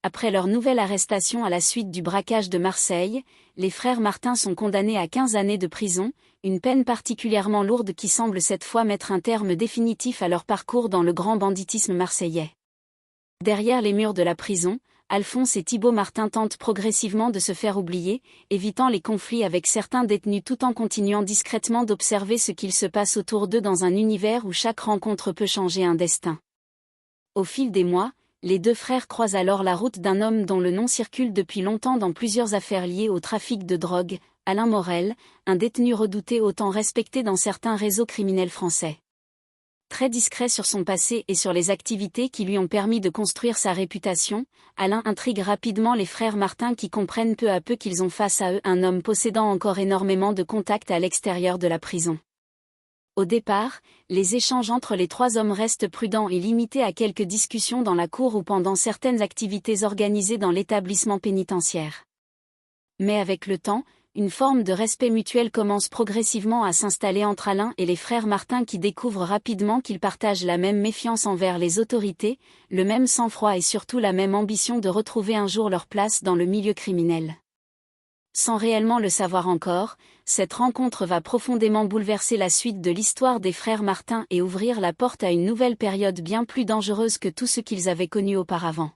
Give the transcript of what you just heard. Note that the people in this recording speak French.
Après leur nouvelle arrestation à la suite du braquage de Marseille, les frères Martin sont condamnés à 15 années de prison, une peine particulièrement lourde qui semble cette fois mettre un terme définitif à leur parcours dans le grand banditisme marseillais. Derrière les murs de la prison, Alphonse et Thibaut Martin tentent progressivement de se faire oublier, évitant les conflits avec certains détenus tout en continuant discrètement d'observer ce qu'il se passe autour d'eux dans un univers où chaque rencontre peut changer un destin. Au fil des mois, les deux frères croisent alors la route d'un homme dont le nom circule depuis longtemps dans plusieurs affaires liées au trafic de drogue, Alain Morel, un détenu redouté autant respecté dans certains réseaux criminels français. Très discret sur son passé et sur les activités qui lui ont permis de construire sa réputation, Alain intrigue rapidement les frères Martin qui comprennent peu à peu qu'ils ont face à eux un homme possédant encore énormément de contacts à l'extérieur de la prison. Au départ, les échanges entre les trois hommes restent prudents et limités à quelques discussions dans la cour ou pendant certaines activités organisées dans l'établissement pénitentiaire. Mais avec le temps, une forme de respect mutuel commence progressivement à s'installer entre Alain et les frères Martin qui découvrent rapidement qu'ils partagent la même méfiance envers les autorités, le même sang-froid et surtout la même ambition de retrouver un jour leur place dans le milieu criminel. Sans réellement le savoir encore, cette rencontre va profondément bouleverser la suite de l'histoire des frères Martin et ouvrir la porte à une nouvelle période bien plus dangereuse que tout ce qu'ils avaient connu auparavant.